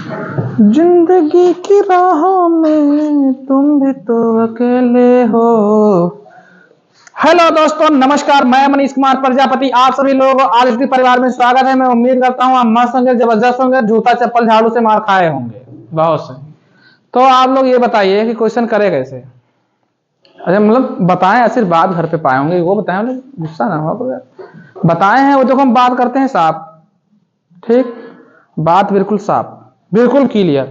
जिंदगी की राहों में तुम भी तो अकेले हो। हेलो दोस्तों, नमस्कार। मैं मनीष कुमार प्रजापति आप सभी लोगों को आज के परिवार में स्वागत है। मैं उम्मीद करता हूँ आप मस्त होंगे, जबरदस्त होंगे, जूता चप्पल झाड़ू से मार खाए होंगे बहुत से। तो आप लोग ये बताइए कि क्वेश्चन करे कैसे? अच्छा, मतलब बताएं, आशीर्वाद घर पे पाए होंगे वो बताएं, गुस्सा ना हो। बताए हैं वो, देखो हम बात करते हैं साफ, ठीक, बात बिल्कुल साफ, बिल्कुल क्लियर।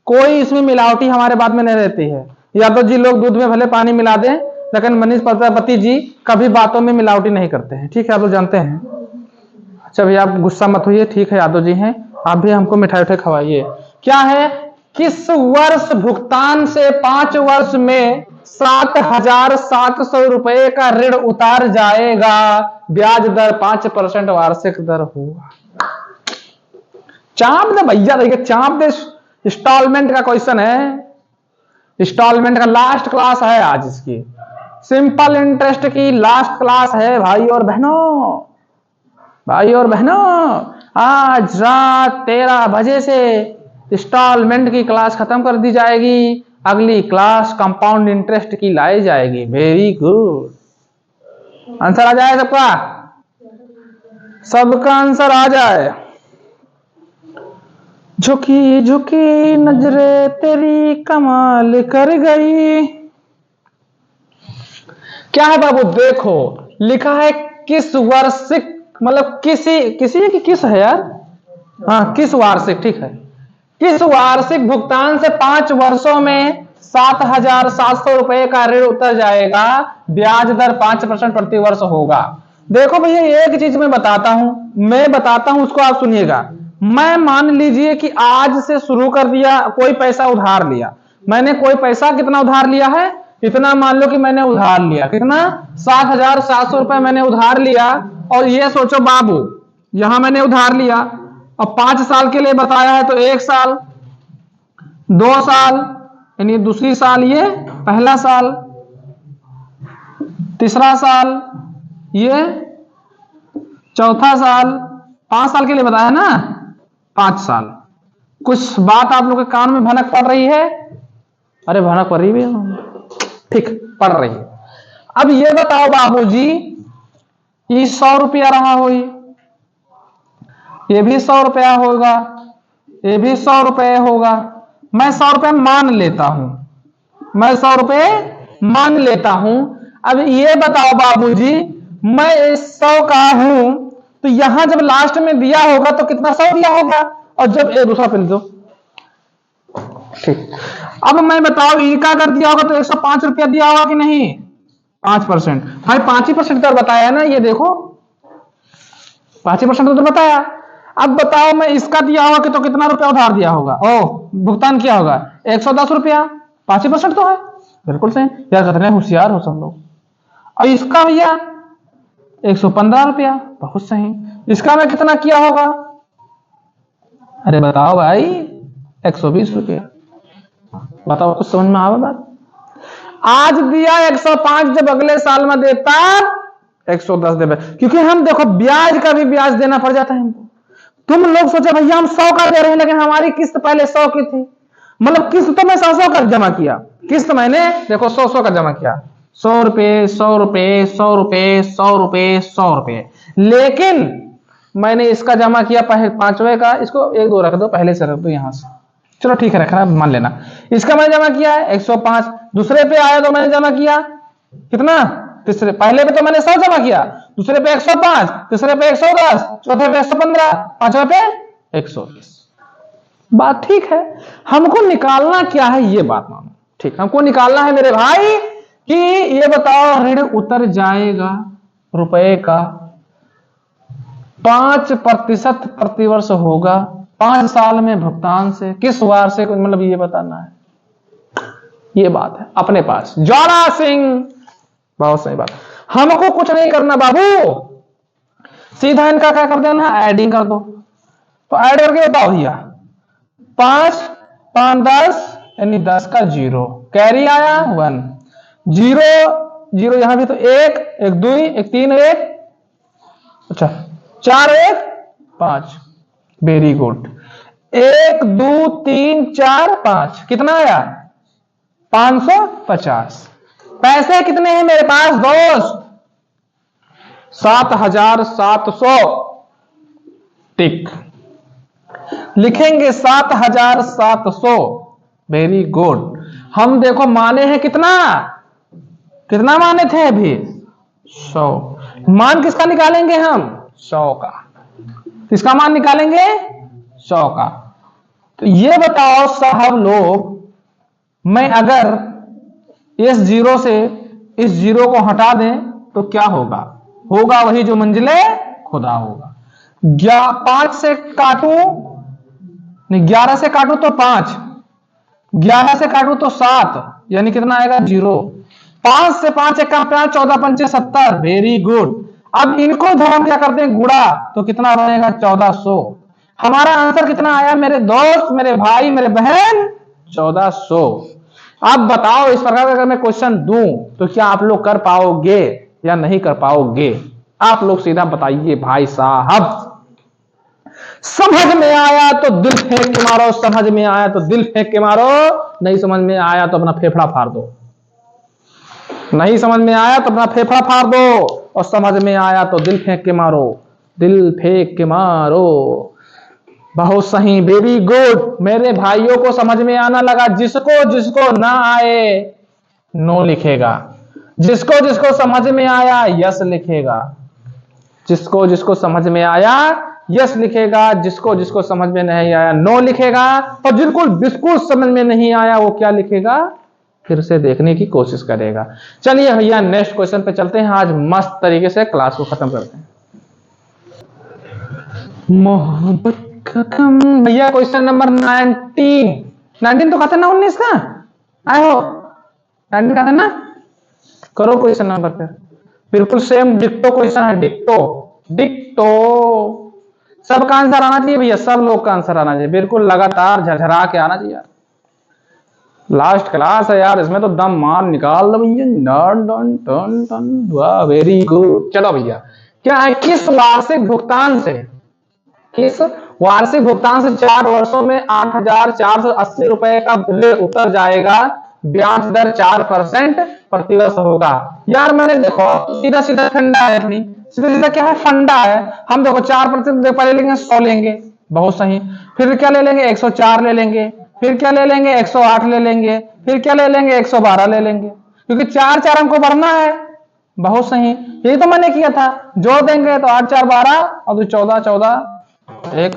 कोई इसमें मिलावटी हमारे बात में नहीं रहती है। यादव जी लोग दूध में भले पानी मिला दें, लेकिन मनीष प्रजापति जी कभी बातों में मिलावटी नहीं करते हैं, ठीक है, आप लोग जानते हैं। अच्छा भैया, आप गुस्सा मत होइए, ठीक है, यादव जी हैं, आप भी हमको मिठाई उठाई खवाइए। क्या है, किस वर्ष भुगतान से 5 वर्ष में 7,700 रुपए का ऋण उतार जाएगा? ब्याज दर 5% वार्षिक दर होगा। चाप दे भैया, देखिए चाप दे। इंस्टॉलमेंट का क्वेश्चन है, इंस्टॉलमेंट का लास्ट क्लास है आज इसकी, सिंपल इंटरेस्ट की लास्ट क्लास है भाई और बहनों। भाई और बहनों, आज रात 13 बजे से इंस्टॉलमेंट की क्लास खत्म कर दी जाएगी, अगली क्लास कंपाउंड इंटरेस्ट की लाई जाएगी। वेरी गुड, आंसर आ जाए सबका, सबका आंसर आ जाए। झुकी झुकी नजरे तेरी कमाल कर गई। क्या है बाबू, देखो लिखा है किस वार्षिक, मतलब किसी है कि किस है यार, हाँ किस वार्षिक, ठीक है, किस वार्षिक भुगतान से 5 वर्षों में 7,700 रुपए का ऋण उतर जाएगा, ब्याज दर 5% प्रति वर्ष होगा। देखो भैया, एक चीज मैं बताता हूं, उसको आप सुनिएगा। मैं मान लीजिए कि आज से शुरू कर दिया, कोई पैसा उधार लिया मैंने, कोई पैसा कितना उधार लिया है, इतना मान लो कि मैंने उधार लिया, कितना, 7,700 रुपए मैंने उधार लिया। और ये सोचो बाबू, यहां मैंने उधार लिया, अब 5 साल के लिए बताया है, तो 1 साल, 2 साल, यानी दूसरी साल ये पहला साल, तीसरा साल ये चौथा साल, 5 साल के लिए बताया ना, 5 साल। कुछ बात आप लोग के कान में भनक पड़ रही है? अरे भनक पड़ रही है, ठीक, पड़ रही है। अब ये बताओ बाबूजी, ये 100 रुपया रहा हो, ये भी 100 रुपया होगा, ये भी 100 रुपये होगा। मैं 100 रुपये मान लेता हूं, मैं 100 रुपये मान लेता हूं। अब ये बताओ बाबूजी, मैं इस 100 का हूं, तो यहां जब लास्ट में दिया होगा तो कितना 100 दिया होगा, और जब ये दूसरा पिल दो, ठीक। अब मैं बताओ, इनका अगर दिया होगा तो 105 रुपया दिया होगा कि नहीं? 5%, भाई 5% दर बताया ना, ये देखो 5% तो बताया। अब बताओ, मैं इसका दिया होगा कि तो कितना रुपया उधार दिया होगा, भुगतान किया होगा 110 रुपया, 5% तो है, बिल्कुल सही यार, कितने होशियार हो सब लोग। और इसका भैया 115 रुपया, बहुत सही। इसका मैं कितना किया होगा, अरे बताओ भाई, 120 रुपया। बताओ, कुछ समझ में आवा बात? आज दिया 105, जब अगले साल में देता 110 दे, क्योंकि हम देखो ब्याज का भी ब्याज देना पड़ जाता है हमको। तुम लोग सोचे भैया हम 100 का दे रहे हैं, लेकिन हमारी किस्त पहले 100 की थी, मतलब किस्त तो मैं 100 का जमा किया, किस्त मैंने देखो 100 का जमा किया, 100 रुपए, 100 रुपए, 100 रुपए, 100 रुपए, 100 रुपए, लेकिन मैंने इसका जमा किया पहले 5वें का, इसको 1 2 रख दो, पहले से रख दो यहां से, चलो ठीक है, रखना मान लेना। इसका मैंने जमा किया है 105, दूसरे पे आया तो मैंने जमा किया कितना, तीसरे, पहले पे तो मैंने 100 जमा किया, दूसरे पे 105, तीसरे पे 110, चौथे पे 115, पांचवे पे 120। बात ठीक है, हमको निकालना क्या है, ये बात मानो, ठीक, हमको निकालना है मेरे भाई कि ये बताओ, ऋण उतर जाएगा रुपए का 5% प्रतिवर्ष होगा, 5 साल में भुगतान से, किस वार्षिक, मतलब ये बताना है, ये बात है अपने पास। ज्वाला सिंह, बहुत सही बात, हमको कुछ नहीं करना बाबू, सीधा इनका क्या कर देना, एडिंग कर दो। तो ऐड करके बताओ भैया, 5 5 10, यानी 10 का 0, कैरी आया 1, 0 0 यहां भी, तो 1 1 2 1 3 1, अच्छा 4 1 5, वेरी गुड। 1 2 3 4 5 कितना आया 550। पैसे कितने हैं मेरे पास दोस्त 7,700। टिक लिखेंगे 7,700। Very good. हम देखो माने हैं कितना कितना माने थे अभी 100। मान किसका निकालेंगे हम 100 का। किसका मान निकालेंगे 100 का। तो ये बताओ साहब लोग मैं अगर इस जीरो से इस जीरो को हटा दें तो क्या होगा होगा वही जो मंजिले खुदा होगा। 5 से काटूं नहीं 11 से काटूं तो 5 11 से काटूं तो 7 यानी कितना आएगा 0। 5 से 5 1 5 14 5 70। Very good. अब इनको धर्म क्या करते हैं गुड़ा तो कितना बनेगा 1400। हमारा आंसर कितना आया मेरे दोस्त मेरे भाई मेरे बहन 1400। अब बताओ इस प्रकार का अगर मैं क्वेश्चन दूं तो क्या आप लोग कर पाओगे या नहीं कर पाओगे। आप लोग सीधा बताइए भाई साहब। समझ में आया तो दिल फेंक के मारो समझ में आया तो दिल फेंक के मारो नहीं समझ में आया तो अपना फेफड़ा फाड़ दो। नहीं समझ में आया तो अपना फेफड़ा फाड़ दो और समझ में आया तो दिल फेंक के मारो दिल फेंक के मारो। बहुत सही वेरी गुड। मेरे भाइयों को समझ में आना लगा। जिसको जिसको ना आए नो लिखेगा। जिसको जिसको समझ में आया यस लिखेगा। जिसको जिसको समझ में आया यस लिखेगा। जिसको जिसको समझ में नहीं आया नो लिखेगा। और बिल्कुल बिल्कुल समझ में नहीं आया वो क्या लिखेगा फिर से देखने की कोशिश करेगा। चलिए भैया नेक्स्ट क्वेश्चन पे चलते हैं। आज मस्त तरीके से क्लास को खत्म करते हैं। मोहब्बत खत्म। भैया क्वेश्चन नंबर 19 तो कहते ना 19 का आए हो 19 कहते ना करो क्वेश्चन नंबर पे। बिल्कुल सेम डिक्टो क्वेश्चन है। डिक्टो डिक्टो सबका आंसर आना चाहिए भैया। सब लोग का आंसर आना चाहिए बिल्कुल लगातार झरझरा के आना चाहिए। लास्ट क्लास है यार इसमें तो दम मार निकाल दो भैया। Very good. चलो भैया क्या है किस वार्षिक भुगतान से 4 वर्षों में 8,480 रुपए का बिल उतर जाएगा। ब्याज दर 4% प्रतिवर्ष होगा। यार मैंने देखो सीधा सीधा फंडा है अपनी सीधा सीधा क्या है फंडा है। हम देखो 4% पहले लेंगे 100 लेंगे। बहुत सही। फिर क्या ले लेंगे 104 ले लेंगे। फिर क्या ले लेंगे 108 ले लेंगे। फिर क्या ले लेंगे 112 ले लेंगे क्योंकि 4 हमको भरना है। बहुत सही। यही तो मैंने किया था। जोड़ देंगे तो 8 4 12 और 14 एक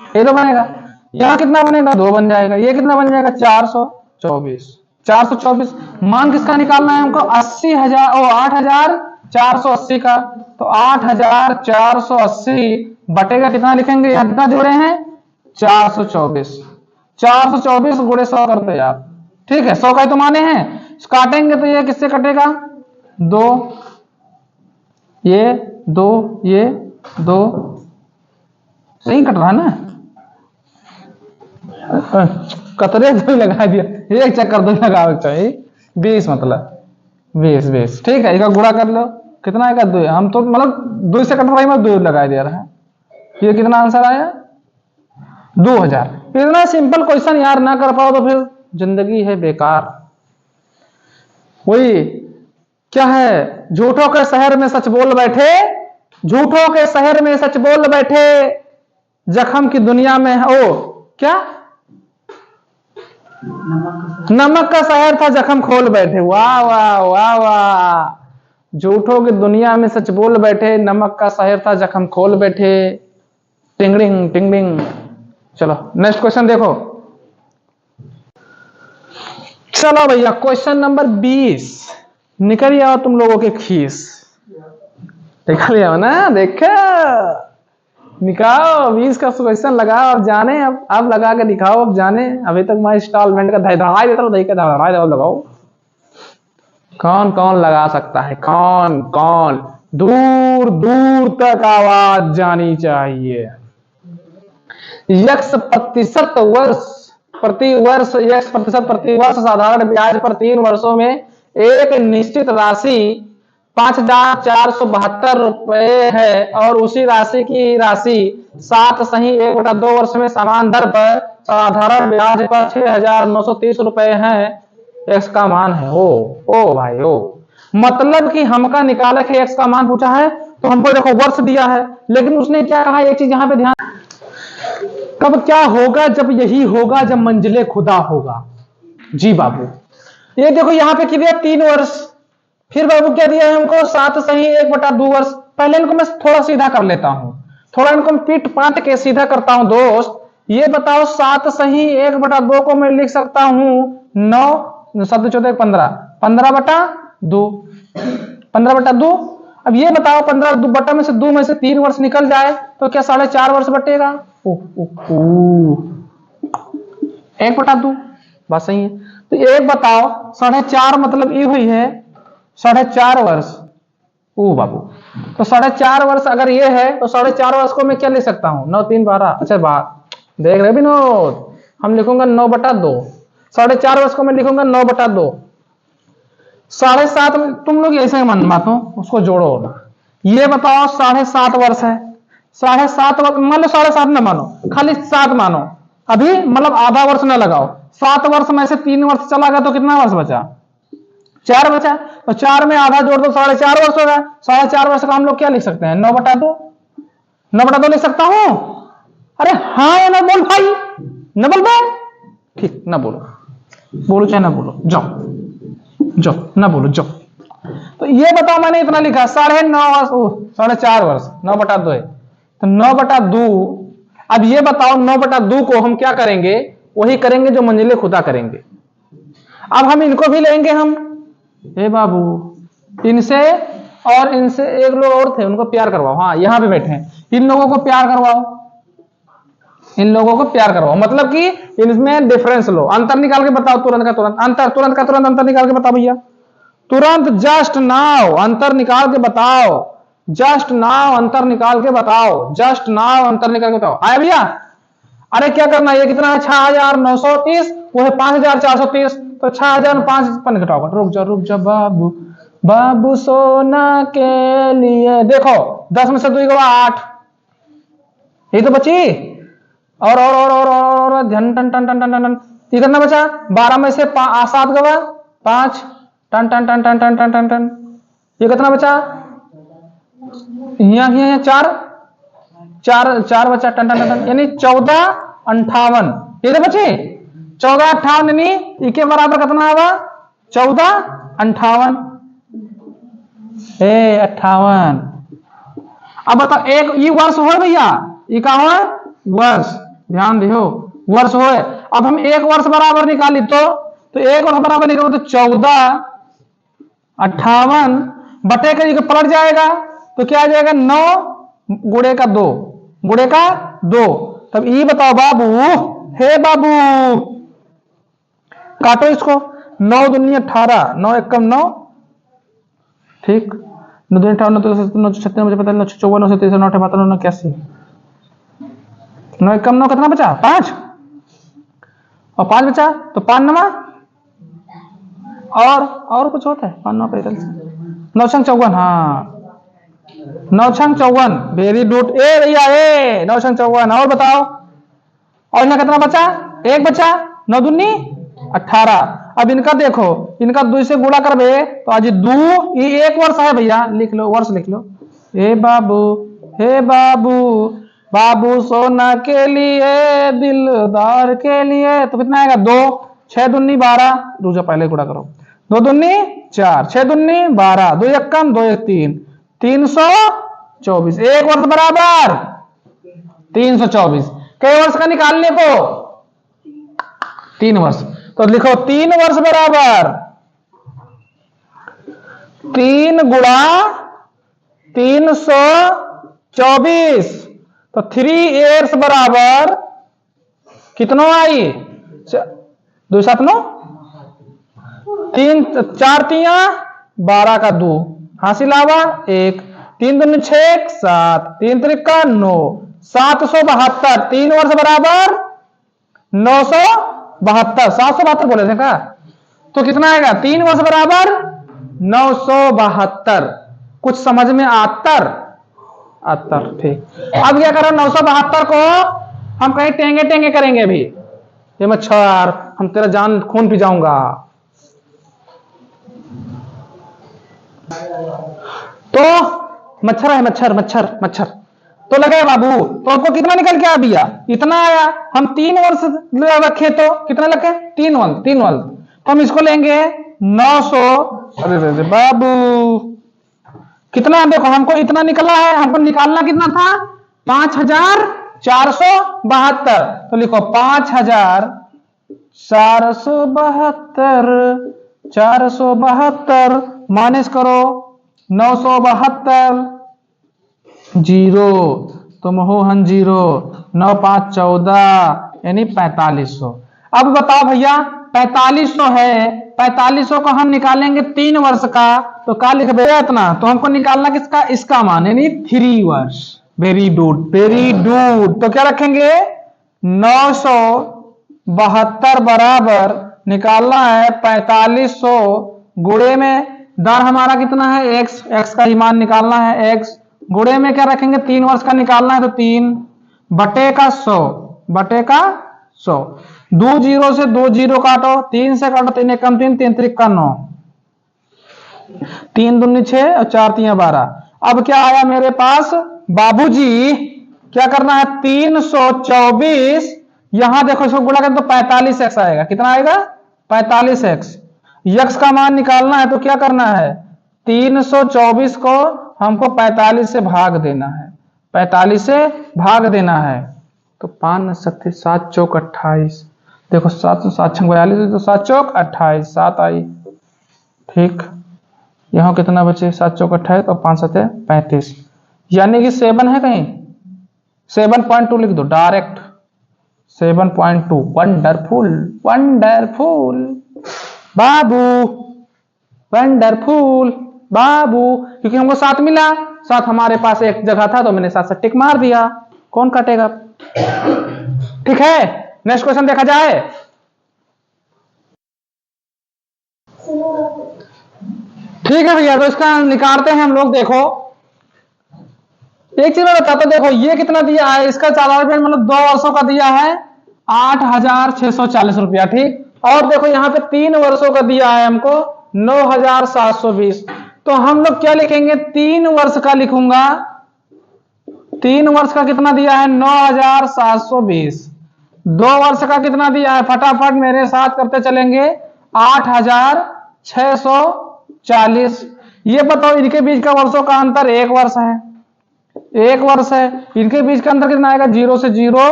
ये तो बनेगा। यहाँ कितना बनेगा 2 बन जाएगा। ये कितना बन जाएगा 424। मान किसका निकालना है हमको 80,000 और 8,480 का। तो 8,480 बटेगा कितना लिखेंगे कितना जोड़े हैं 424 गुणे 100 करते यार। ठीक है 100 का तो माने हैं। काटेंगे तो ये किससे कटेगा 2 ये 2 ये 2 सही कट रहा है ना। कतरे दो लगा दिया एक चक्कर 2 लगा चाहिए 20 मतलब 20 ठीक है। इसका गुणा कर लो कितना आएगा 2। हम तो मतलब 2 से कट रहा है 2 लगा दे रहा है। ये कितना आंसर आया 2000। इतना सिंपल क्वेश्चन यार ना कर पाओ तो फिर जिंदगी है बेकार। वही क्या है झूठों के शहर में सच बोल बैठे। झूठों के शहर में सच बोल बैठे जख्म की दुनिया में ओ क्या नमक का शहर था जख्म खोल बैठे। वाह वाह वाह वाह। झूठों की दुनिया में सच बोल बैठे नमक का शहर था जख्म खोल बैठे। टिंगडिंग टिंगडिंग। चलो नेक्स्ट क्वेश्चन देखो। चलो भैया क्वेश्चन नंबर 20 निकल आओ तुम लोगों के खीस। निकल आओ ना देखो निकालो 20 का क्वेश्चन लगाओ अब जाने। अब लगा के दिखाओ अब जाने। अभी तक मैं इंस्टॉलमेंट का धड़ाई देता हूँ धड़ाई लगाओ। कौन कौन लगा सकता है कौन कौन दूर दूर तक आवाज जानी चाहिए। यक्स प्रतिशत वर्ष साधारण ब्याज पर 3 वर्षों में एक निश्चित राशि 5,472 है और उसी राशि की राशि 7 सही 1/2 वर्ष में समान दर पर साधारण ब्याज पर 6,930 रुपए है। एक्स का मान है। ओ भाई ओ, मतलब कि हमका निकाला कि एक्स का मान पूछा है तो हमको देखो वर्ष दिया है, लेकिन उसने क्या कहा, एक चीज यहां पे ध्यान, कब क्या होगा, जब यही होगा जब मंजिले खुदा होगा। जी बाबू, ये देखो यहां पे किया 3 वर्ष, फिर बाबू क्या दिया है हमको 7 सही 1/2 वर्ष। पहले इनको मैं थोड़ा सीधा कर लेता हूं, थोड़ा इनको पीट पाट के सीधा करता हूं दोस्त। ये बताओ 7 सही 1/2 को मैं लिख सकता हूं 9 7 14 15 15/2 15/2। अब ये बताओ 15 में से 2 में से 3 वर्ष निकल जाए तो क्या 4.5 वर्ष बटेगा? 1/2 बात सही है। तो एक बताओ 4.5 मतलब ये हुई है 4.5 वर्ष। ओ बाबू, तो 4.5 वर्ष अगर ये है तो 4.5 वर्ष को मैं क्या लिख सकता हूं 9 3 12। अच्छा बात देख रहे विनोद, हम लिखूंगा 9/2। 4.5 वर्ष को मैं लिखूंगा 9/2। 7.5 तुम लोग ऐसे मन मानो उसको जोड़ो ना। ये बताओ 7.5 वर्ष है, 7.5 वर्ष मान लो, 7.5 ना मानो, खाली 7 मानो अभी, मतलब आधा वर्ष ना लगाओ। 7 वर्ष में से 3 वर्ष चला गया तो कितना वर्ष बचा? 4 बचा। तो 4 में आधा जोड़ दो 4.5 वर्ष होगा। 4.5 वर्ष का हम लोग क्या लिख सकते हैं 9/2। 9/2 लिख सकता हूं। अरे हाँ या ना बोल भाई, न बोल दे, ठीक ना बोलो, बोलो चाहे ना बोलो, जाओ जाओ ना बोलो जाओ। तो ये बताओ मैंने इतना लिखा 9.5 वर्ष 9/2 है, तो 9/2। अब ये बताओ 9/2 को हम क्या करेंगे, वही करेंगे जो मंजिले खुदा करेंगे। अब हम इनको भी लेंगे हम, हे बाबू इनसे और इनसे, एक लोग और थे उनको प्यार करवाओ, हाँ यहां पे बैठे हैं, इन लोगों को प्यार करवाओ, इन लोगों को प्यार करवाओ, मतलब कि इनमें डिफरेंस लो, अंतर निकाल के बताओ, तुरंत का तुरंत अंतर, तुरंत का तुरंत अंतर निकाल के बताओ भैया, तुरंत जस्ट नाउ अंतर निकाल के बताओ, जस्ट नाउ अंतर निकाल के बताओ, जस्ट नाउ अंतर निकाल के बताओ। आया भैया? अरे क्या करना है, ये कितना है 6,930, वो है 5,430, तो 6,005 घटाओ। रुक जा बाबू, बाबू सोना के लिए, देखो 10 में से 2 गवा 8, ये तो बची, और ध्यान टन टन टन टन टन, ये कितना बचा? 12 में से 7 गवा 5, टन टन टन टन टन टन टन टन, ये कितना बचा? यहाँ 4 बचा, टन टन टन, यानी 1458, ये तो बचे 1458, यानी इसके बराबर कितना होगा 1458 58। अब बताओ एक ये वर्ष हो भैया, ये का हो वर्ष, ध्यान दियो वर्ष हो। अब हम 1 वर्ष बराबर निकाली तो 1 वर्ष बराबर निकालो तो 1458 बटे का पलट जाएगा तो क्या आ जाएगा 9 गुणे का 2 गुणे का 2। तब ये बताओ बाबू, हे बाबू काटो इसको, 9 दूनी 18, 9 एकम 9, ठीक, 9 दूनी 18, 9 36 मुझे पता, 9 54, 9 37, 9 78, 9 81, 9 एकम 9 कितना बचा 5, और 5 बचा तो 5 नमा, और कुछ होता है 5 9 पैदल 9 छंग 54, हाँ 9 छंग 54, वेरी गुड, ए भैया ए 9 छंग 54। और बताओ, और इनका कितना बचा? 1 बचा, 9 दूनी 18। अब इनका देखो, इनका 2 से गुणा कर बे तो आज 2, ये 1 वर्ष है भैया, लिख लो वर्ष लिख लो, हे बाबू, हे बाबू, बाबू सोना के लिए दिलदार के लिए, तो कितना आएगा 2, 6 दूनी 12, दूसरा पहले गुणा करो, 2 दूनी 4, 6 दूनी 12, 2 एकम 2 1 3, 324, 1 वर्ष बराबर 324। कई वर्ष का निकालने को 3 वर्ष, तो लिखो 3 वर्ष बराबर 3 गुणा 324, तो 3 ईयर्स बराबर कितना आई 2 7 9 3 4 तिया 12 का 2 हासिल आवा 1, 3 दूनी 6 7, 3 त्रिका 9, 772, 3 वर्ष बराबर 972, 772 बोले थे का, तो कितना आएगा 3 वर्ष बराबर 972। कुछ समझ में आतर आतर। ठीक, अब क्या करो 972 को हम कहीं टेंगे टेंगे करेंगे अभी। ये मच्छर, हम तेरा जान खून पी जाऊंगा। तो मच्छर है, मच्छर मच्छर मच्छर तो लगे बाबू। तो आपको कितना निकल के आ दिया? इतना आया। हम 3 वर्ष रखे तो कितना लगे? 3 वर्ष, 3 वर्ष। तो हम इसको लेंगे 900। अरे बाबू कितना, देखो हमको इतना निकला है, हमको निकालना कितना था? 5472। तो लिखो 5472, 472 माइनस करो 972, 0 तो मोहन 0, 9 5 14 यानी 4500। अब बताओ भैया 4500 है, 4500 को हम निकालेंगे 3 वर्ष का, तो क्या लिख दे इतना? तो हमको निकालना किसका? इसका मान, यानी 3 वर्ष। Very good very good. तो क्या रखेंगे? 972 बराबर निकालना है 4500 गुणे में दर हमारा कितना है? x, x का ही मान निकालना है। x गुणे में क्या रखेंगे? 3 वर्ष का निकालना है, तो 3 बटे का 100, बटे का 100। 2 जीरो से 2 जीरो काटो, 3 से काटो, 3 एकम 3, 3 त्रिक 9, 3 दूनी 6 और 4 3 12। अब क्या आया मेरे पास बाबूजी? क्या करना है? 324, यहां देखो इसको गुणा करें तो 45x आएगा। कितना आएगा? 45x। यक्स का मान निकालना है, तो क्या करना है? 324 को हमको 45 से भाग देना है, 45 से भाग देना है। तो 5 7 7 चौक 28, देखो 7 7 42, तो 7 चौक 28, 7 आई। ठीक, यहां कितना बचे? 7 चौक 28 और 5 7 35, यानी कि 7 है कहीं? 7.2 लिख दो डायरेक्ट, 7.2। वंडरफुल वंडरफुल बाबू, वंडरफुल बाबू। क्योंकि हमको 7 मिला, 7 हमारे पास एक जगह था, तो मैंने 7 से टिक मार दिया। कौन काटेगा? ठीक है, नेक्स्ट क्वेश्चन देखा जाए। ठीक है भैया, तो इसका निकालते हैं हम लोग। देखो एक चीज मैं बताता, देखो ये कितना दिया है? इसका चार्ज मतलब 2 वर्षों का दिया है 8640 रुपया। ठीक, और देखो यहाँ पे 3 वर्षों का दिया है हमको 9720। तो हम लोग क्या लिखेंगे? 3 वर्ष का लिखूंगा। 3 वर्ष का कितना दिया है? 9720। 2 वर्ष का कितना दिया है? फटाफट मेरे साथ करते चलेंगे, 8640। ये बताओ इनके बीच का वर्षों का अंतर 1 वर्ष है, 1 वर्ष है। इनके बीच का अंतर कितना आएगा? 0 से 0,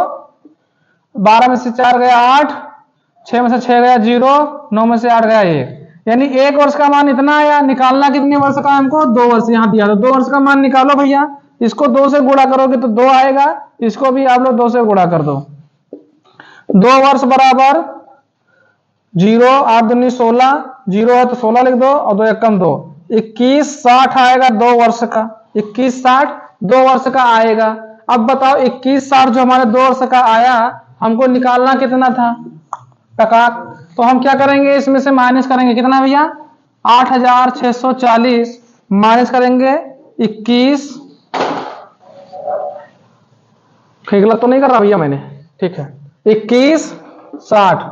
12 में से 4 गया 8, 6 में से 6 गया 0, 9 में से 8 गया 1, यानी 1 वर्ष का मान इतना आया। निकालना कितने वर्ष का हमको? 2 वर्ष। यहाँ दिया तो 2 वर्ष का मान निकालो भैया। इसको 2 से गुणा करोगे तो 2 आएगा, इसको भी आप लोग 2 से गुणा कर दो। 2 वर्ष बराबर 0, 8 दूनी 16, 0 है तो 16 लिख दो, और 2 एकम 2, 2160 आएगा 2 वर्ष का। 2160 2 वर्ष का आएगा। अब बताओ 2160 जो हमारे 2 वर्ष का आया, हमको निकालना कितना था? टका। तो हम क्या करेंगे? इसमें से माइनस करेंगे कितना भैया? 8640 माइनस करेंगे 21। गलत तो नहीं कर रहा भैया मैंने? ठीक है, 2160,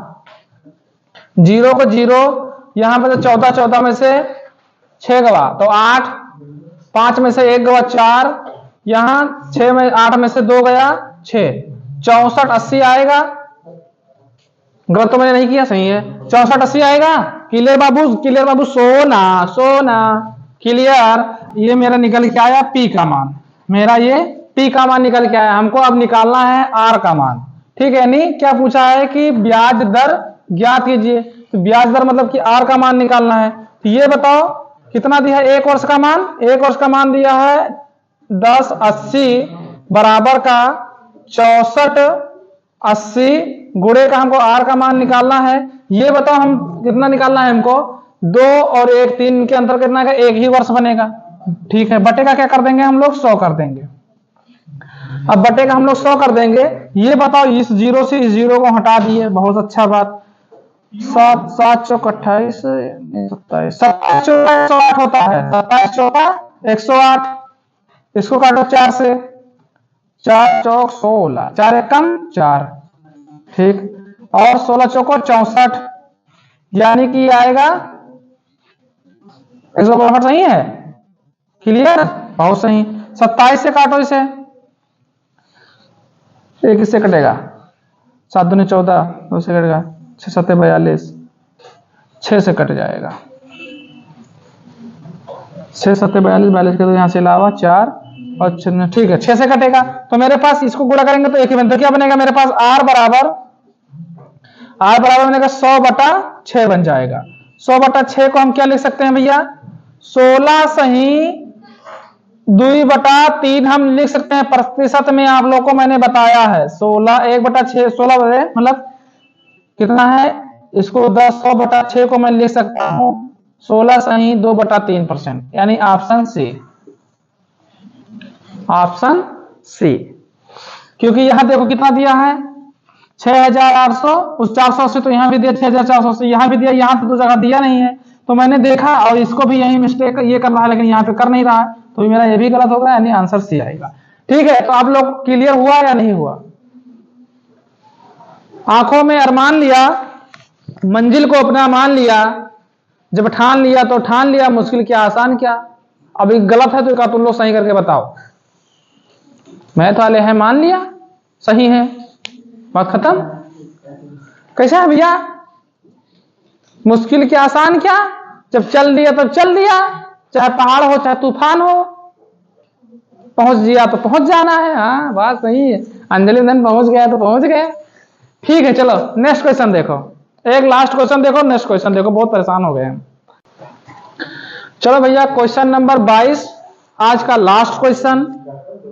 0 को 0, यहां पे तो 14, 14 में से 6 गवा तो 8, 5 में से 1 गवा 4, यहां 6 में 8 में से 2 गया 6, 64 80 आएगा। गलत तो मैंने नहीं किया, सही है। 64 80 आएगा। क्लियर बाबू, क्लियर बाबू, सोना सोना क्लियर। ये मेरा निकल के आया पी का मान, मेरा ये पी का मान निकल के आया। हमको अब निकालना है आर का मान। ठीक है, नहीं क्या पूछा है कि ब्याज दर ज्ञात कीजिए, तो ब्याज दर मतलब कि आर का मान निकालना है। तो ये बताओ कितना दिया है? 1 वर्ष का मान, 1 वर्ष का मान दिया है 1080 बराबर का 6480 गुणे का हमको आर का मान निकालना है। ये बताओ हम कितना निकालना है हमको? 2 और 1, 3 के अंतर कितना का? 1 ही वर्ष बनेगा। ठीक है, बटे का क्या कर देंगे हम लोग? 100 कर देंगे। अब बटे का हम लोग 100 कर देंगे। ये बताओ इस 0 से इस 0 को हटा दिए, बहुत अच्छा बात। 7 7 चौक 28, 27 27 चौका 108 होता है, 27 चौका 108, इसको काटो 4 से, 4 चौक 16, 4 एकम 4, ठीक, और 16 चौको 64, यानी कि आएगा 162 सही है, क्लियर, बहुत सही। 27 से काटो इसे, एक इससे कटेगा, 7 दूनी 14, 2 से कटेगा, 6 7 42, 6 से कट जाएगा, 6 7 42, 42 के तो यहाँ से अलावा 4 और 6, ठीक है 6 से कटेगा। तो मेरे पास इसको गुणा करेंगे तो एक ही बनता, क्या बनेगा मेरे पास, R बराबर बनेगा 100/6 बन जाएगा। 100/6 को हम क्या लिख सकते हैं भैया, 16 सही 2/3 हम लिख सकते हैं। प्रतिशत में आप लोगों को मैंने बताया है 16 1/6, 16 मतलब कितना है, इसको 100/6 को मैं लिख सकता हूं 16 सही 2/3%, यानी ऑप्शन सी। क्योंकि यहां देखो कितना दिया है 6800, उस 480 तो यहां भी दिया, 6480 यहां भी दिया, यहां तो दो जगह दिया नहीं है, तो मैंने देखा और इसको भी यही मिस्टेक ये कर रहा है, लेकिन यहाँ पे कर नहीं रहा है, तो मेरा ये भी गलत होगा, यानी आंसर सी आएगा। ठीक है, तो आप लोग क्लियर हुआ या नहीं हुआ? आंखों में अरमान लिया, मंजिल को अपना मान लिया, जब ठान लिया तो ठान लिया, मुश्किल क्या आसान क्या। अभी गलत है तो एक तुम लोग सही करके बताओ। मैथ वाले हैं मान लिया सही है, बात खत्म। कैसा है भैया, मुश्किल क्या आसान क्या, जब चल दिया तो चल दिया, चाहे पहाड़ हो चाहे तूफान हो, पहुंच गया तो पहुंच जाना है। हाँ बात सही है, अंजलि नंदन पहुंच गया तो पहुंच गए। ठीक है, चलो नेक्स्ट क्वेश्चन देखो, एक लास्ट क्वेश्चन देखो, नेक्स्ट क्वेश्चन देखो, बहुत परेशान हो गए हैं। चलो भैया क्वेश्चन नंबर 22, आज का लास्ट क्वेश्चन।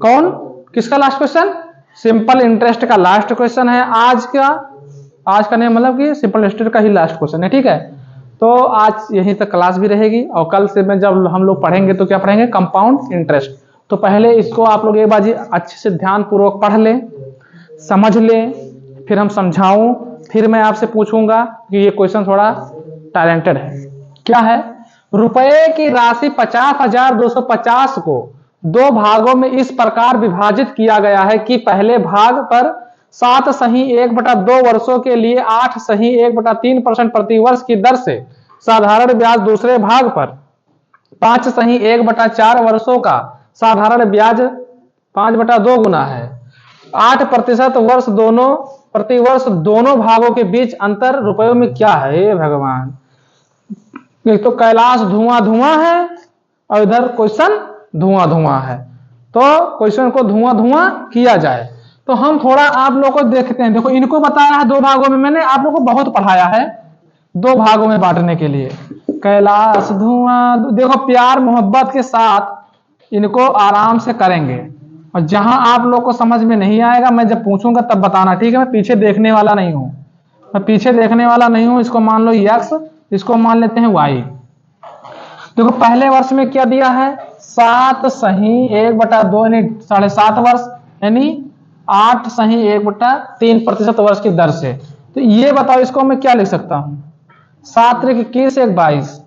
कौन किसका लास्ट क्वेश्चन? सिंपल इंटरेस्ट का लास्ट क्वेश्चन है आज का नहीं, मतलब कि सिंपल इंटरेस्ट का ही लास्ट क्वेश्चन है। ठीक है, तो आज यहीं तक क्लास भी रहेगी, और कल से मैं जब हम लोग पढ़ेंगे तो क्या पढ़ेंगे, कंपाउंड इंटरेस्ट। तो पहले इसको आप लोग एक बार अच्छे से ध्यान पूर्वक पढ़ ले, समझ ले, फिर हम समझाऊं, फिर मैं आपसे पूछूंगा कि ये क्वेश्चन थोड़ा टैलेंटेड है। क्या है, रुपए की राशि 50,250 को दो भागों में इस प्रकार विभाजित किया गया है कि पहले भाग पर 7 सही 1/2 वर्षों के लिए 8 सही 1/3% प्रति वर्ष की दर से साधारण ब्याज, दूसरे भाग पर 5 सही 1/4 वर्षों का साधारण ब्याज 5/2 गुना है। 8% वर्ष प्रति वर्ष दोनों भागों के बीच अंतर रुपयों में क्या है? हे भगवान, एक तो कैलाश धुआं धुआं है और इधर क्वेश्चन धुआं धुआं है, तो क्वेश्चन को धुआं धुआं किया जाए। तो हम थोड़ा आप लोगों को देखते हैं। देखो इनको बताया है 2 भागों में, मैंने आप लोगों को बहुत पढ़ाया है 2 भागों में बांटने के लिए। कैलाश धुआं, देखो प्यार मोहब्बत के साथ इनको आराम से करेंगे, और जहां आप लोग को समझ में नहीं आएगा मैं जब पूछूंगा तब बताना। ठीक है, मैं पीछे देखने वाला नहीं हूं, इसको मान लो x, इसको मान लेते हैं y। देखो पहले वर्ष में क्या दिया है, 7 सही 1/2 यानी 7.5 वर्ष, यानी 8 सही 1/3% वर्ष की दर से। तो ये बताओ इसको मैं क्या लिख सकता हूं, 7 × 21 = 22,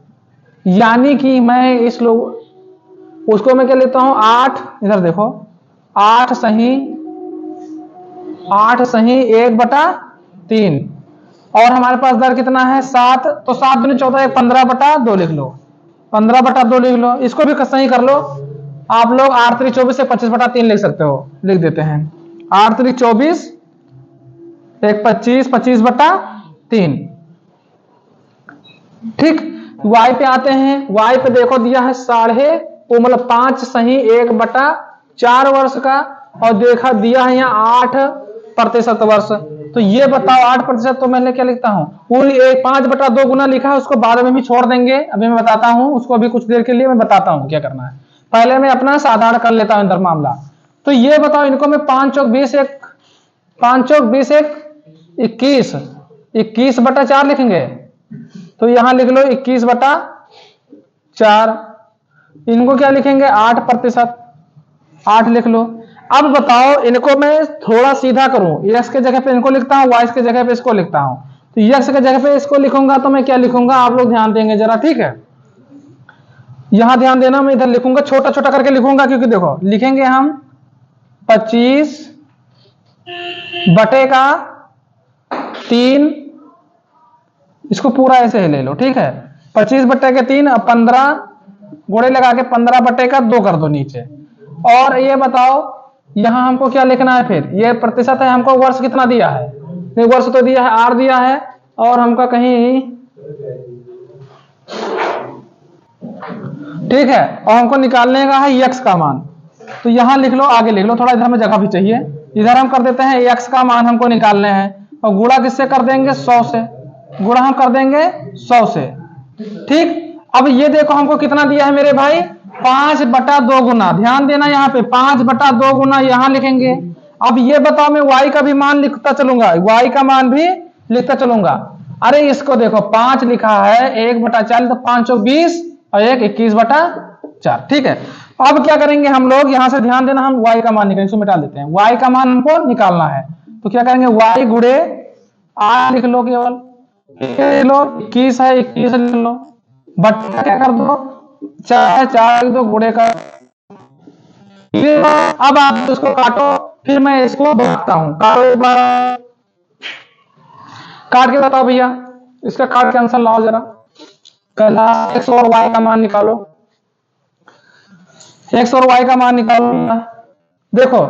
यानी कि मैं इस लोग उसको मैं क्या लेता हूं 8, इधर देखो 8 सही 1/3, और हमारे पास दर कितना है 7, तो 7 दूनी 14, 15/2 लिख लो, 15/2 लिख लो। इसको भी सही कर लो आप लोग, 8 × 24 = 25/3 लिख सकते हो, लिख देते हैं 8 × 24 = 25, 25/3। ठीक, y पे आते हैं। y पे देखो दिया है 5.5, 5 सही 1/4 वर्ष का, और देखा दिया है यहाँ 8% वर्ष। तो ये बताओ 8%, तो मैंने क्या लिखता हूँ, पूरी 5/2 गुना लिखा है, उसको बाद में भी छोड़ देंगे, अभी मैं बताता हूँ उसको, अभी कुछ देर के लिए मैं बताता हूँ क्या करना है। पहले मैं अपना साधारण कर लेता हूँ इधर मामला। तो ये बताओ इनको मैं 5 चौक 20 21, 21/4 लिखेंगे, तो यहां लिख लो 21/4। इनको क्या लिखेंगे 8%, 8 लिख लो। अब बताओ इनको मैं थोड़ा सीधा करूं, x के जगह पे इनको लिखता हूं, y के जगह पे इसको लिखता हूं। तो x के जगह पे इसको लिखूंगा तो मैं क्या लिखूंगा, आप लोग ध्यान देंगे जरा। ठीक है, यहां ध्यान देना, मैं इधर लिखूंगा, छोटा छोटा करके लिखूंगा, क्योंकि देखो लिखेंगे हम 25 बटे का 3, इसको पूरा ऐसे ही ले लो, ठीक है। 25 बटे के 3, 15 गुणे लगा के 15 बटे का 2 कर दो नीचे। और ये बताओ यहां हमको क्या लिखना है, फिर ये प्रतिशत है, हमको वर्ष कितना दिया है, वर्ष तो दिया है, आर दिया है, और हमका कहीं, ठीक है, और हमको निकालने का है x का मान। तो यहां लिख लो, आगे लिख लो, थोड़ा इधर में जगह भी चाहिए। इधर हम कर देते हैं x का मान हमको निकालने हैं, और गुणा किससे कर देंगे, 100 से। गुणा हम कर देंगे 100 से, ठीक। अब ये देखो हमको कितना दिया है मेरे भाई, 5 बटा 2 गुना, ध्यान देना यहाँ पे 5 बटा 2 गुना यहां लिखेंगे। अब ये बताओ, मैं y का भी मान लिखता चलूंगा, y का मान भी लिखता चलूंगा। अरे इसको देखो 5 लिखा है, 1 बटा 4 तो 5 20 और 1 21 बटा 4, ठीक है। अब क्या करेंगे हम लोग, यहां से ध्यान देना, हम y का मान निकालेंगे, इसको मिटा देते हैं, y का मान हमको निकालना है। तो क्या करेंगे, y गुणे r लिख लो, केवल लो 21 है, 21 लिख लो, बट्टा क्या कर दो, 4 4 दो गुणे का। अब आप इसको काटो, फिर मैं इसको बताता हूं, काटो एक बार, काट के बताओ भैया, इसका काट के आंसर लाओ जरा। पहला x और y का मान निकालो, x और y का मान निकालो। देखो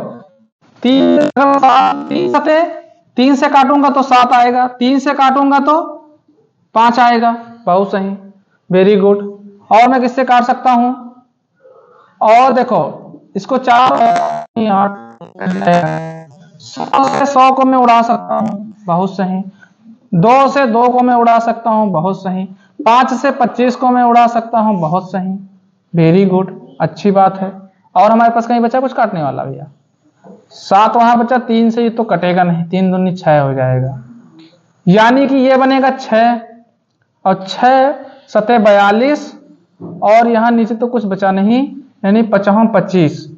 3 से काटूंगा तो 7 आएगा, 3 से काटूंगा तो 5 आएगा, बहुत सही, वेरी गुड। और मैं किससे काट सकता हूं, और देखो इसको 4 8 100 से 100 को मैं उड़ा सकता हूं, बहुत सही। 2 से 2 को मैं उड़ा सकता हूं, बहुत सही। 5 से 25 को मैं उड़ा सकता हूं, बहुत सही, वेरी गुड, अच्छी बात है। और हमारे पास कहीं बचा कुछ काटने वाला भैया, 7 वहां बचा, 3 से ये तो कटेगा नहीं, 3 दूनी 6 हो जाएगा, यानी कि ये बनेगा 6 और 6 सतह 42, और यहां नीचे तो कुछ बचा नहीं, यानी 5 25,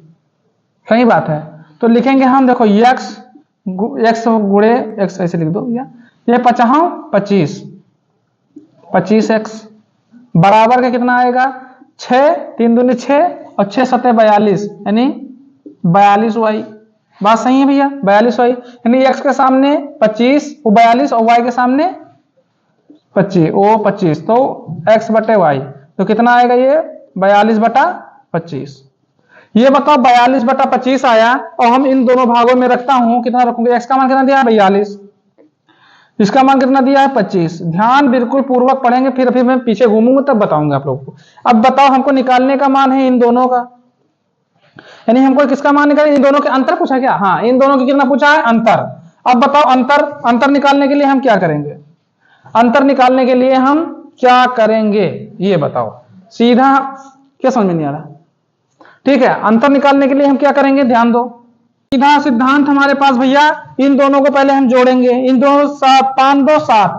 सही बात है। तो लिखेंगे हम, देखो x गुणे x ऐसे लिख दो भैया, ये 5 25x बराबर का कितना आएगा, 6, 3 दूनी 6 और 6 सतह 42, यानी 42y। बात सही है भैया, 42y, यानी x के सामने 25 वो 42 और y के सामने 25 वो 25, तो x बटे y, तो कितना आएगा ये 42 बटा 25। ये बताओ 42 बटा 25 आया, और हम इन दोनों भागों में रखता हूं, कितना रखूंगे, x का मान कितना दिया है 42, इसका मान कितना दिया है 25। ध्यान बिल्कुल पूर्वक पढ़ेंगे, फिर मैं पीछे घूमूंगा तब बताऊंगा आप लोगों को। अब बताओ हमको निकालने का मान है इन दोनों का, यानी हमको किसका मान निकालना, इन दोनों के अंतर पूछा क्या, हाँ इन दोनों की कितना पूछा है, अंतर। अब बताओ अंतर निकालने के लिए हम क्या करेंगे, अंतर निकालने के लिए हम क्या करेंगे, ये बताओ, सीधा, क्या समझ में नहीं आ रहा, ठीक है। अंतर निकालने के लिए हम क्या करेंगे, ध्यान दो, सीधा सिद्धांत हमारे पास भैया, इन दोनों को पहले हम जोड़ेंगे, इन दोनों 7 5 2 7,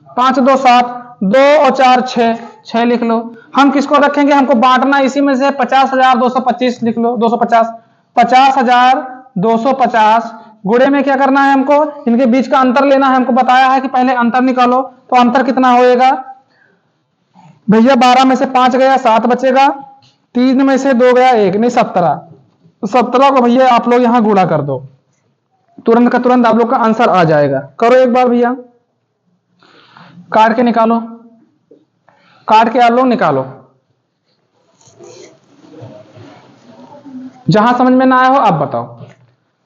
5 2 7, 2 और 4 6, 6 लिख लो। हम किसको रखेंगे, हमको बांटना इसी में से, 50,225 लिख लो, 250, 50,250 गुणे में क्या करना है हमको, इनके बीच का अंतर लेना है, हमको बताया है कि पहले अंतर निकालो। तो अंतर कितना होएगा भैया, 12 में से 5 गया 7 बचेगा, 3 में से 2 गया 1, नहीं 17, 17 को भैया आप लोग यहां गुणा कर दो, तुरंत का तुरंत आप लोग का आंसर आ जाएगा। करो एक बार भैया, काट के निकालो, काट के आप लोग निकालो, जहां समझ में ना आया हो आप बताओ,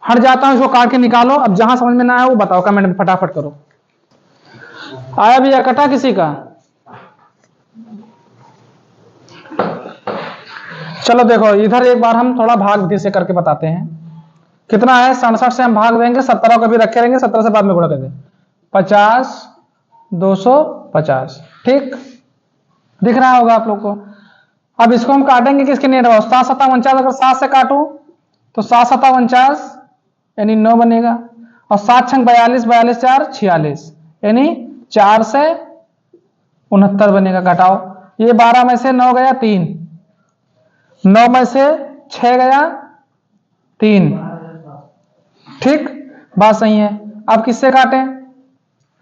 हट जाता हूं, इसको काट के निकालो। अब जहां समझ में ना आया वो बताओ, कमेंट में फटाफट करो। आया भैया, कटा किसी का, चलो देखो इधर एक बार हम थोड़ा भाग विधि से करके बताते हैं। कितना है, 67 से हम भाग देंगे, 17 को भी रखे रहेंगे, 17 से बाद में गुणा कर देंगे, 50 250, ठीक दिख रहा होगा आप लोग को। अब इसको हम काटेंगे किसके नियत, 7 7 49, अगर 7 से काटूं तो 7 7 49 यानी 9 बनेगा, और 7 6 42, 42 4 46 यानी 4 से 69 बनेगा। घटाओ, ये 12 में से 9 गया 3, 9 में से 6 गया 3, ठीक बात सही है। अब किससे काटें,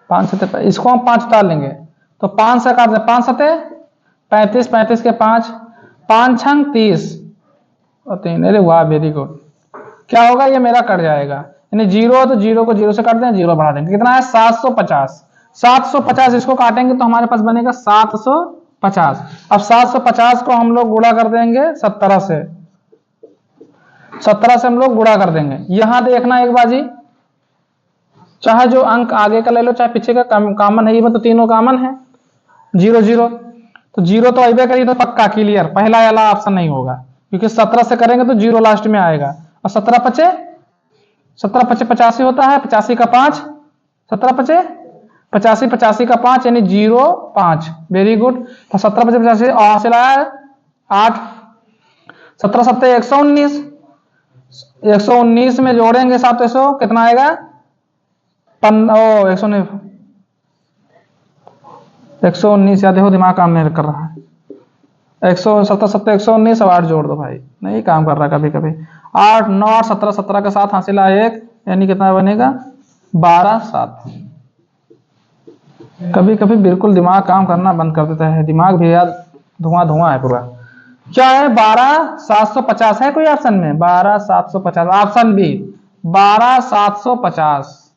5 सतह, इसको हम 5 उतार लेंगे तो 5 से काट दें, 5 सतह 35, 35 के 5, 5 छंग 30 और 3, अरे वाह वेरी गुड। क्या होगा, ये मेरा कट जाएगा, यानी 0 तो 0 को 0 से काट दें, 0 बढ़ा देंगे, कितना है 750। 750 इसको काटेंगे तो हमारे पास बनेगा 750। अब 750 को हम लोग गुणा कर देंगे 17 से, 17 से हम लोग गुणा कर देंगे। यहां देखना एक बाजी, चाहे जो अंक आगे का ले लो चाहे पीछे का, कॉमन है ये तो तीनों कॉमन है। 0 0 तो 0 तो अबे करिए तो पक्का क्लियर, पहला वाला ऑप्शन नहीं होगा क्योंकि 17 से करेंगे तो 0 लास्ट में आएगा। और 17 पचे 85 होता है, 85 का 5, 17 पचे 85, 85 का 5 यानी 0 5, वेरी गुड। तो 17 पचे 85 हासिल आया 8, 17 7 119, 119 में जोड़ेंगे 700 कितना आएगा 119 याद हो, दिमाग काम नहीं कर रहा है। 117 7 119, अब 8 जोड़ दो भाई, नहीं काम कर रहा कभी कभी। 8 9 8 17, 17 के साथ हासिल आया 1 यानी कितना बनेगा 12 7। कभी कभी बिल्कुल दिमाग काम करना बंद कर देता है, दिमाग भी यार धुआं धुआं है पूरा। क्या है 12 750 है कोई ऑप्शन में, 12 750 ऑप्शन बी 12 750।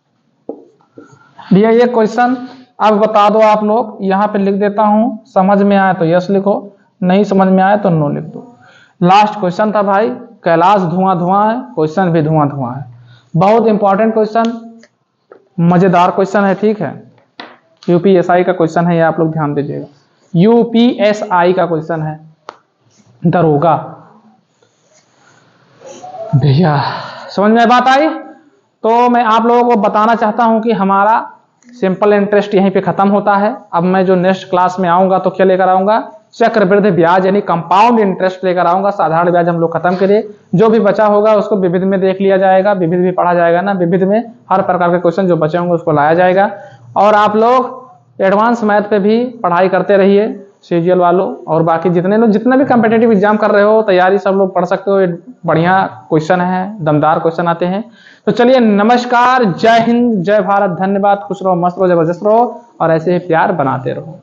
भैया ये क्वेश्चन अब बता दो आप लोग, यहाँ पे लिख देता हूं, समझ में आए तो यस लिखो, नहीं समझ में आए तो नो लिख दो। लास्ट क्वेश्चन था भाई, कैलाश धुआं धुआं है, क्वेश्चन भी धुआं धुआं है, बहुत इंपॉर्टेंट क्वेश्चन, मजेदार क्वेश्चन है, ठीक है। यूपीएसआई का क्वेश्चन है, ये आप लोग ध्यान दीजिएगा, यूपीएसआई का क्वेश्चन है, दरोगा। भैया समझ में बात आई? तो मैं आप लोगों को बताना चाहता हूं कि हमारा सिंपल इंटरेस्ट यहीं पे खत्म होता है। अब मैं जो नेक्स्ट क्लास में आऊंगा तो क्या लेकर आऊंगा, चक्रवृद्धि ब्याज यानी कंपाउंड इंटरेस्ट लेकर आऊंगा। साधारण ब्याज हम लोग खत्म करिए, जो भी बचा होगा उसको विविध में देख लिया जाएगा, विविध भी पढ़ा जाएगा ना, विविध में हर प्रकार के क्वेश्चन जो बचे होंगे उसको लाया जाएगा। और आप लोग एडवांस मैथ पे भी पढ़ाई करते रहिए, सीजीएल वालों, और बाकी जितने लोग जितना भी कम्पिटेटिव एग्जाम कर रहे हो तैयारी सब लोग पढ़ सकते हो, बढ़िया क्वेश्चन है, दमदार क्वेश्चन आते हैं। तो चलिए नमस्कार, जय हिंद, जय भारत, धन्यवाद, खुश रहो, मस्त रहो, जबरदस्त रहो और ऐसे ही प्यार बनाते रहो।